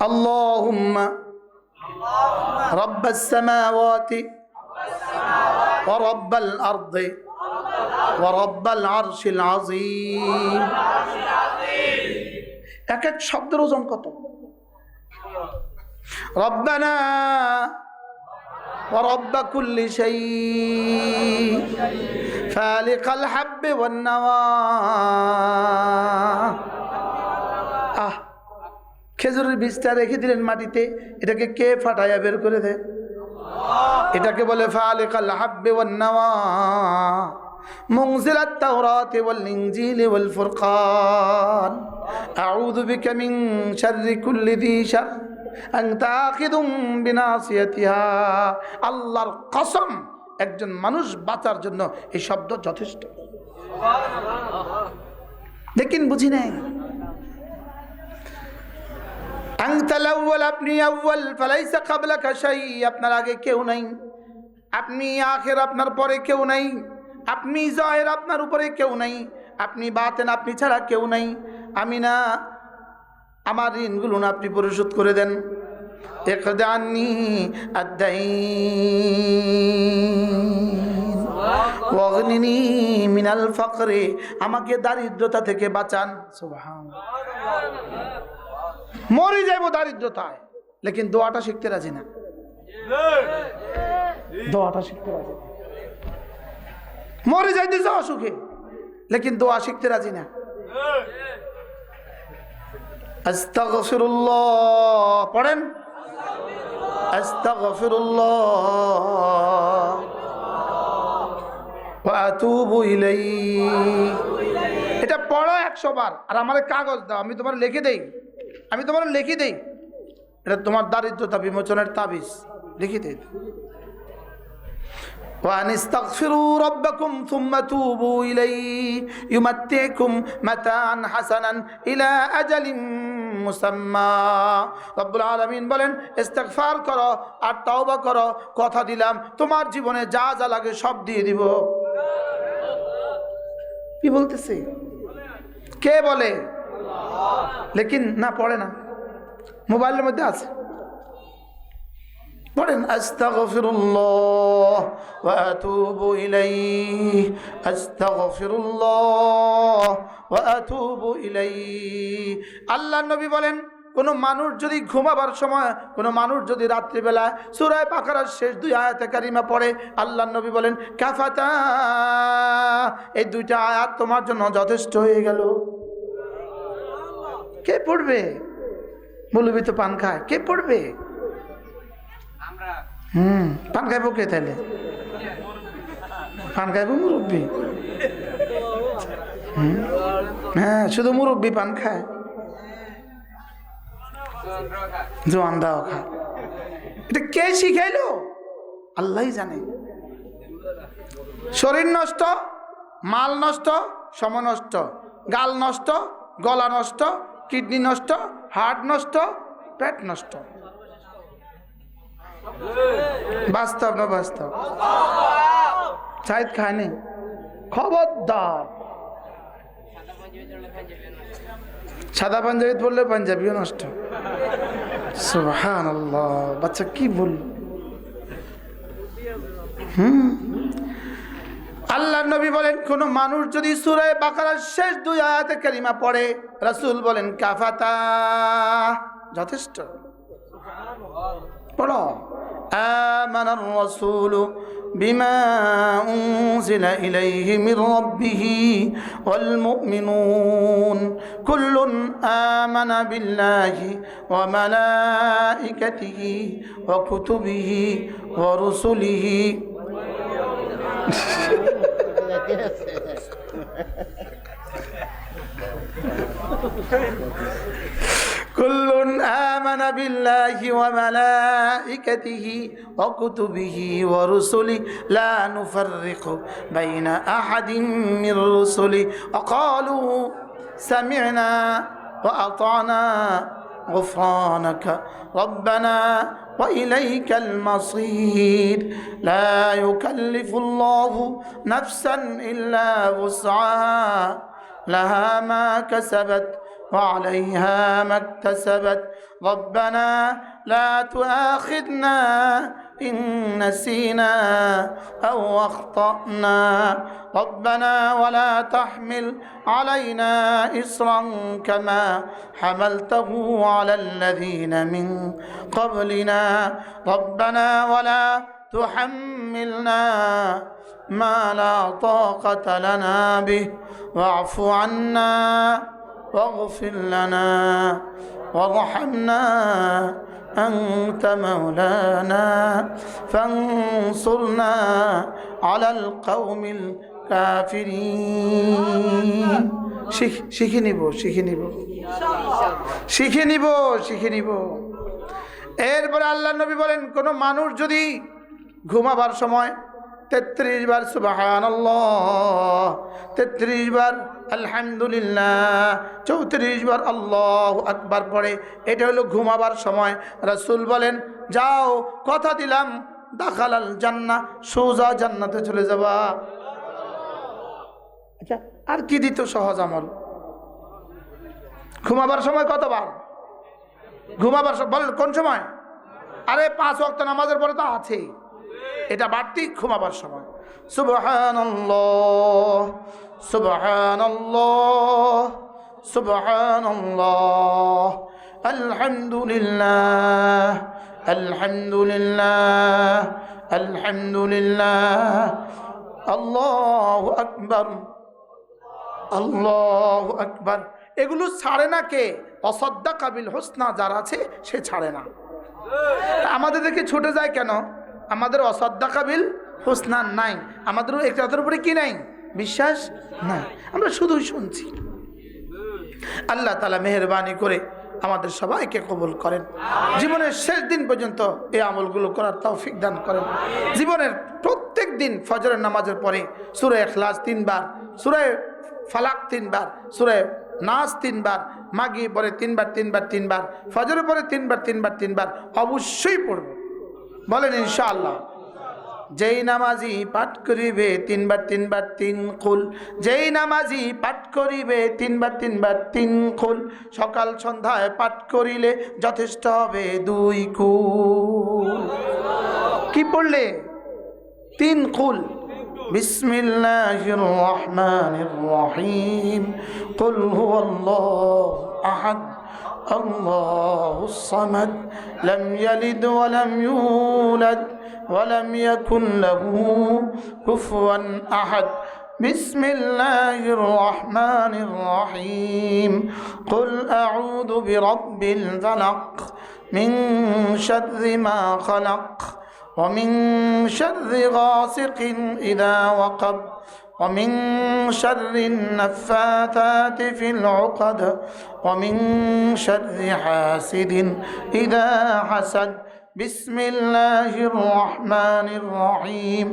আল্লাহুম্মা রাব্বাস সামাওয়াতি ওয়া রাব্বাল আরদি ওয়া রাব্বাল আরশিল আযীম। এক এক শব্দের ওজন কত? রব্বানা ওয়া রব্ব কুল্লি শাই ফালিকাল হাব্বি ওয়ান নাওয়া। খেজুরের বীজটা রেখে দিলেন মাটিতে, এটাকে কে ফাটাইয়া বের করে দেয়? এটাকে বলে ফালিকাল হাব্বি ওয়ান নাওয়া মুনজিলাত তাওরাতি ওয়াল ইনজিলি ওয়াল ফুরকান আউযু বিকা মিন শাররি কুল্লি যী শার আনতা আখিযুম বিনাসিয়াতিহা। আল্লাহর কসম, একজন মানুষ বাঁচার জন্য এই শব্দ যথেষ্ট। দেখেন, বুঝি নাই। আনতাল আউয়াল, আপনি আউয়াল, ফালাইসা ক্বাবলাকা শাই, আপনার আগে কেউ নাই। আপনি আখির, আপনার পরে কেউ নাই। আপনি জাহির, আপনার উপরে কেউ নাই। আপনি বাতেন, আপনি ছাড়া কেউ নাই। আমি না, আমার ঋণগুলো না আপনি পরিশোধ করে দেন। ইকদা আন্নী আদ-দাইন ওয়াগনিনি মিনাল ফাকরি, আমাকে দারিদ্রতা থেকে বাঁচান। সুবহানাল্লাহ। মরে যাইব দারিদ্রতায়, লেকিন দোয়াটা শিখতে রাজি না। দোয়াটা শিখতে রাজি না। মরে যাইতেছে অসুখে, লেকিন দোয়া শিখতে রাজি না। আস্তাগফিরুল্লাহ পড়েন, আস্তাগফিরুল্লাহ ওয়া আতুবু ইলাইহি। এটা পড়ো 100 বার, আর আমারে কাগজ দাও, আমি তোমার লিখে দেই। আমি তোমার লিখে দেই, এটা তোমার দারিদ্রতা বিমোচনের তাবিজ, লিখে দেই। وَأَنِسْتَغْفِرُوا رَبَّكُمْ ثُمَّ تُوبُوا إِلَيْهِ يُمَتِّعْكُمْ مَتَاعًا حَسَنًا إِلَى أَجَلٍ মুসাম্মা। রব্বুল আলামিন বলেন, ইস্তিগফার করো আর তওবা করো, কথা দিলাম তোমার জীবনে যা যা লাগে সব দিয়ে দিব। কি বলতেছে? কে বলে? লেকিন না, পড়ে না, মোবাইলের মধ্যে আছে। পড়েন, আস্তাগফিরুল্লাহ ওয়া আতুবু ইলাইহি, আস্তাগফিরুল্লাহ ওয়া আতুবু ইলাইহি। আল্লাহর নবী বলেন, কোন মানুষ যদি ঘুমাবার সময়, কোন মানুষ যদি রাত্রিবেলা সূরা বাকারার শেষ 2 আয়াতে কারিমা পড়ে, আল্লাহর নবী বলেন কাফাতা, এই 2টা আয়াত তোমার জন্য যথেষ্ট হয়ে গেল। কে পড়বে? মৌলবী তো পান খায়, কে পড়বে? পান খাইব কে? তাহলে পান খাইব মুরব্বী। হ্যাঁ, শুধু মুরব্বী পান খায়, জোয়ানরাও খায়। এটা কে শিখাইলো? আল্লাহই জানে। শরীর নষ্ট, মাল নষ্ট, সময় নষ্ট, গাল নষ্ট, গলা নষ্ট, কিডনি নষ্ট, হার্ট নষ্ট, পেট নষ্ট। বাস্তব না বাস্তব? সাইদ খায়নি, খবরদার। সাদা পাঞ্জাবি পরলে পাঞ্জাবিও নষ্ট। সুবহানাল্লাহ, বাচ্চা কি বলল? আল্লাহর নবী বলেন, কোন মানুষ যদি সূরা বাকারার শেষ 2 আয়াতে কারিমা পড়ে, রাসূল বলেন কাফাতা, যথেষ্ট। পড়ো, আমানার রাসূলু বিমা উনজিলা ইলাইহি মির রাব্বিহি ওয়াল মুমিনুন কুল্লুন আমানা বিল্লাহি ওয়া মালাইকাতিহি ওয়া কুতুবিহি ওয়া রুসুলিহি। কুল্লুন আমানা বিল্লাহি ওয়া মালাইকাতিহি ওয়া কুতুবিহি ওয়া রুসুলিহি লা নুফাররিকু বাইনা আহাদিন মির রুসুলিহি ওয়া ক্বালু সামি'না ওয়া আতা'না গুফরানাকা রাব্বানা ওয়া ইলাইকাল মাসীর লা ইউকাল্লিফুল্লাহু নাফসান ইল্লা ওয়াস'াহা লাহা মা কাসাবাত وعليها ما اكتسبت ربنا لا تؤاخذنا إن نسينا أو أخطأنا ربنا ولا تحمل علينا إصرا كما حملته على الذين من قبلنا ربنا ولا تحملنا ما لا طاقة لنا به واعف عنا واغفر لنا وارحمنا أنت مولانا فانصرنا على القوم الكافرين শিখে নিব। এরপরে আল্লাহ নবী বলেন, কোন মানুষ যদি ঘুমাবার সময় 33 বার সুবহানাল্লাহ, 33 বার আলহামদুলিল্লাহ, 34 বার আল্লাহু আকবার পড়ে, এটা হলো ঘুমাবার সময়। রাসূল বলেন, যাও, কথা দিলাম দাখালাল জান্নাহ, সোজা জান্নাতে চলে যাবা। আচ্ছা, আর কি দিত সহজ আমল? ঘুমাবার সময় কতবার? ঘুমাবার সময় বলেন, কোন সময়? আরে 5 ওয়াক্ত নামাজের পরে তো আছে, এটা বাড়তি ঘুমাবার সময়। সুবহানাল্লাহ সুবহানাল্লাহ সুবহানাল্লাহ আলহামদুলিল্লাহ আলহামদুলিল্লাহ আলহামদুলিল্লাহ আল্লাহু আকবার আল্লাহু আকবার। এগুলো ছাড়ে না কে? অসাদ্দাকা বিল হুসনা যারা আছে সে ছাড়ে না। আমাদের দেখে ছুটে যায় কেন? আমাদের অসাদ্দাকা বিল হুসনা নাই, আমাদের একটার উপরে কি নাই? বিশ্বাস নাই, আমরা শুধুই শুনছি। আল্লাহ তাআলা মেহেরবানি করে আমাদের সবাইকে কবুল করেন, জীবনের শেষ দিন পর্যন্ত এই আমলগুলো করার তৌফিক দান করেন। জীবনের প্রত্যেক দিন ফজরের নামাজের পরে সূরা ইখলাস 3 বার, সূরা ফালাক 3 বার, সূরা নাস 3 বার, মাগরিব পরে 3 বার 3 বার 3 বার, ফজরের পরে 3 বার 3 বার 3 বার অবশ্যই পড়ব। বলেন ইনশাআল্লাহ। যেই নামাজি পাঠ করিবে 3 বার 3 বার 3 কুল, যেই নামাজি পাঠ করিবে 3 বার 3 বার 3 কুল, সকাল সন্ধ্যায় পাঠ করিলে যথেষ্ট হবে 2 কুল। কি পড়লে? 3 কুল। বিসমিল্লাহির রহমানির রহিম, কুল হুয়াল্লাহু আহাদ আল্লাহুস সামাদ লাম ইয়ালিদ ওয়া লাম ইউলাদ ولم يكن له كفوا أحد بسم الله الرحمن الرحيم قل أعوذ برب الفلق من شر ما خلق ومن شر غاسق إذا وقب ومن شر النفاثات في العقد ومن شر حاسد إذا حسد بسم الله الرحمن الرحيم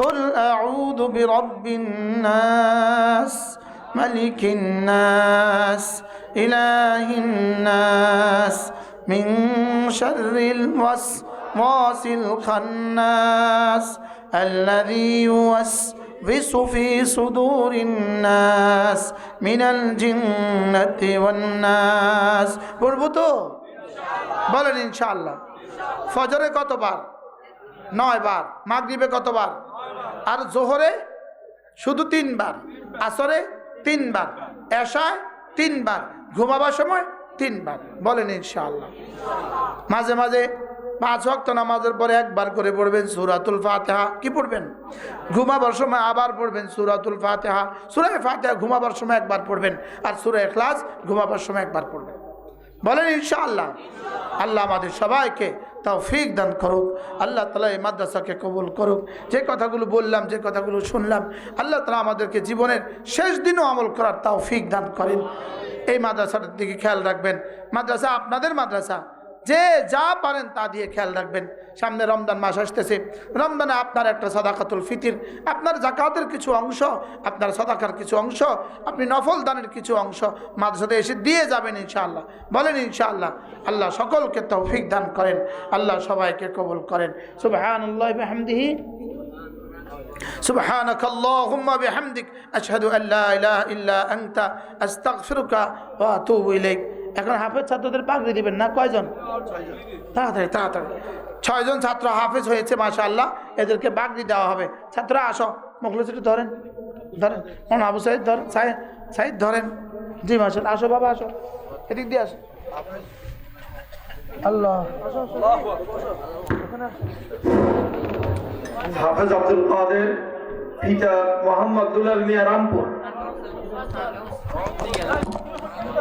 قل أعوذ برب الناس ملك الناس إله الناس من شر الوسواس الخناس الذي يوسوس في صدور الناس من الجنة والناس বলবো বলেন ইনশাআল্লাহ। ফজরে কতবার? 9 বার। মাগরিবে কতবার? আর জোহরে শুধু 3 বার, আসরে 3 বার, এশায় 3 বার, ঘুমাবার সময় 3 বার। বলেন ইনশাআল্লাহ। মাঝে মাঝে 5 ওয়াক্ত নামাজের পরে একবার করে পড়বেন সূরাতুল ফাতিহা। কি পড়বেন? ঘুমাবার সময় আবার পড়বেন সূরাতুল ফাতিহা। সূরা ফাতিহা ঘুমাবার সময় একবার পড়বেন, আর সূরা ইখলাস ঘুমাবার সময় একবার পড়বেন। বলেন ইনশাআল্লাহ। আল্লাহ আমাদের সবাইকে তৌফিক দান করুক। আল্লাহ তাআলা এই মাদ্রাসাকে কবুল করুক। যে কথাগুলো বললাম, যে কথাগুলো শুনলাম, আল্লাহ তাআলা আমাদেরকে জীবনের শেষ দিনও আমল করার তৌফিক দান করেন। এই মাদ্রাসাটার দিকে খেয়াল রাখবেন। মাদ্রাসা আপনাদের মাদ্রাসা, যে যা পারেন তা দিয়ে খেয়াল রাখবেন। সামনে রমজান মাস আসতেছে, রমজানে আপনার একটা সাদাকাতুল ফিতর, আপনার যাকাতের কিছু অংশ, আপনার সাদাকার কিছু অংশ, আপনি নফল দানের কিছু অংশ মাদ্রাসাতে এসে দিয়ে যাবেন ইনশাআল্লাহ। বলেন ইনশাআল্লাহ। আল্লাহ সকলকে তৌফিক দান করেন, আল্লাহ সবাইকে কবুল করেন। সুবহানাল্লাহি ওয়া বিহামদিহি سبحانك اللهم بحمدك أشهد أن لا إله إلا أنت أستغفرك وأتوب إليك এখন হাফেজ ছাত্রদের পাগড়ি দিবেন না কয়জন তাড়াতাড়ি তাড়াতাড়ি 6 জন ছাত্র হাফেজ হয়েছে মাশাআল্লাহ এদেরকে পাগড়ি দেওয়া হবে ছাত্ররা আসো মুখলেসটা ধরেন ধরেন কোন আবু সাইদ ধরেন সাইদ ধরেন জি মাশাআল্লাহ আসো বাবা আসো এদিক দিয়ে আসো আল্লাহ হাফেজ আব্দুল কাদের পিতা মোহাম্মদ দুলাল মিয়া রামপুর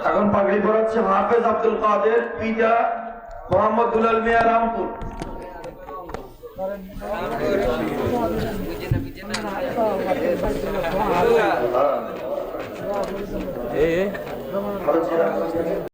এখন পাগড়ি পরাচ্ছে হাফেজ আব্দুল কাদের পিতা মোহাম্মদ দুলাল মিয়া রামপুর